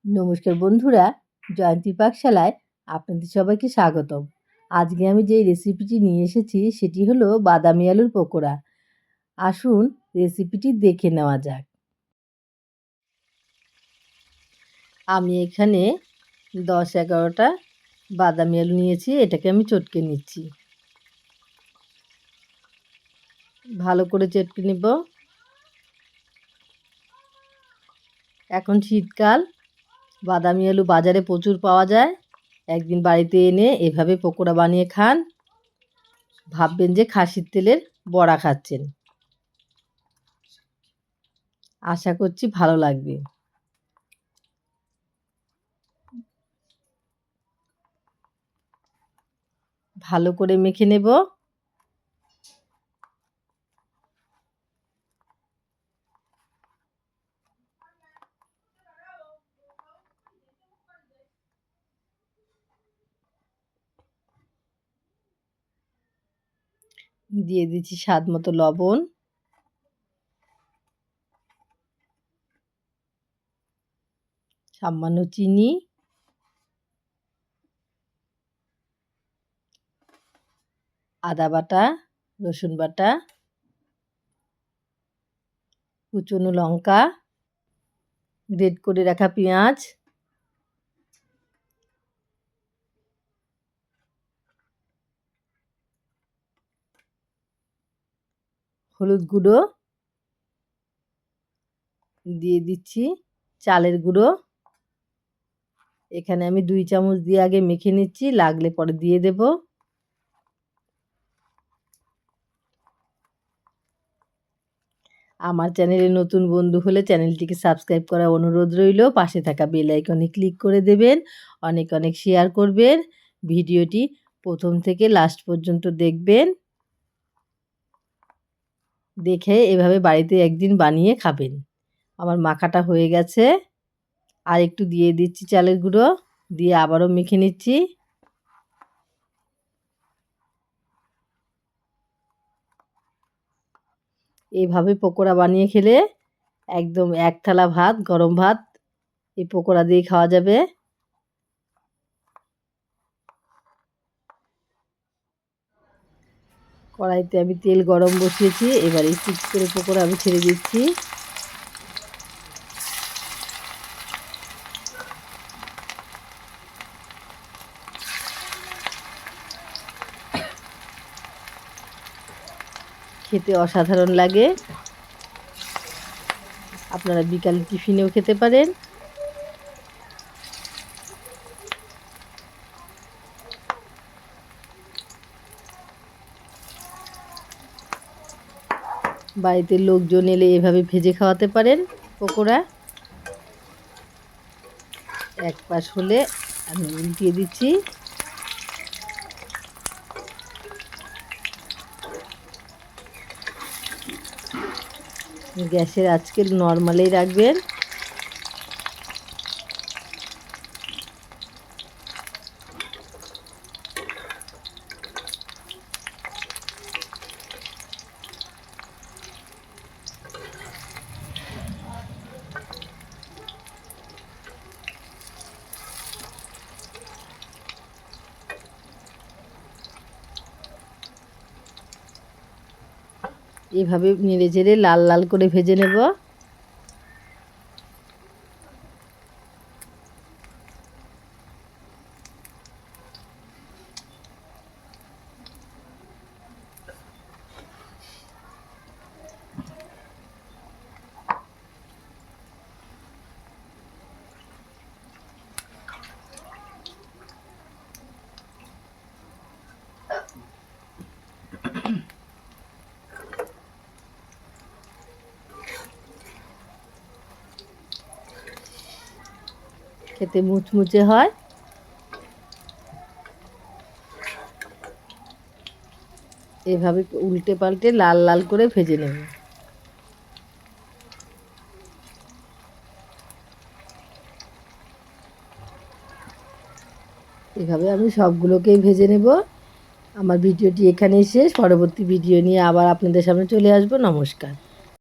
নমস্কার বন্ধুরা, জয়ন্তী পাকশালায় আপনাদের সবাইকে স্বাগতম। আজকে আমি যে রেসিপিটি নিয়ে এসেছি সেটি হলো বাদামি আলুর পকোড়া। আসুন রেসিপিটি দেখে নেওয়া যাক। আমি এখানে 10-11টা বাদামি আলু নিয়েছি, এটাকে আমি চটকে নিচ্ছি। ভালো করে চটকে নেব। এখন শীতকাল, বাদামি আলু বাজারে প্রচুর পাওয়া যায়। একদিন বাড়িতে এনে এভাবে পকোড়া বানিয়ে খান, ভাববেন যে খাসির তেলের বড়া খাচ্ছেন। আশা করছি ভালো লাগবে। ভালো করে মেখে নেব। দিয়ে দিচ্ছি স্বাদ মতো লবণ, সামান্য চিনি, আদা বাটা, রসুন বাটা, কুচনো লঙ্কা, গ্রেট করে রাখা পেঁয়াজ, হলুদ গুঁড়ো, দিয়ে দিচ্ছি চালের গুঁড়ো। এখানে আমি 2 চামচ দিয়ে আগে মেখে নিচ্ছি, লাগলে পরে দিয়ে দেব। আমার চ্যানেলে নতুন বন্ধু হলে চ্যানেলটিকে সাবস্ক্রাইব করার অনুরোধ রইল। পাশে থাকা বেল আইকনে ক্লিক করে দেবেন। অনেক অনেক শেয়ার করবেন। ভিডিওটি প্রথম থেকে লাস্ট পর্যন্ত দেখবেন। দেখে এভাবে বাড়িতে একদিন বানিয়ে খাবেন। আমার মাখাটা হয়ে গেছে। আর একটু দিয়ে দিচ্ছি চালের গুঁড়ো, দিয়ে আবারও মেখে নিচ্ছি। এইভাবে পকোড়া বানিয়ে খেলে একদম এক থালা ভাত, গরম ভাত এই পকোড়া দিয়ে খাওয়া যাবে। কড়াইতে আমি তেল গরম বসিয়েছি, এবার একটু করে পকোড়া আমি ছেড়ে দিচ্ছি। খেতে অসাধারণ লাগে। আপনারা বিকালে টিফিনেও খেতে পারেন। বাড়িতে লোকজন এলে এভাবে ভেজে খাওয়াতে পারেন পকোড়া। এক পাশ হলে আমি উল্টিয়ে দিচ্ছি। গ্যাসের আঁচকে নরমালেই রাখবেন। এভাবে নেড়ে চেড়ে লাল লাল করে ভেজে নেব। খেতে মুচমুচে হয়। এভাবে উল্টে পাল্টে লাল লাল করে ভেজে নেব। এভাবে আমি সবগুলোকেই ভেজে নেব। আমার ভিডিওটি এখানেই শেষ। পরবর্তী ভিডিও নিয়ে আবার আপনাদের সামনে চলে আসবো। নমস্কার।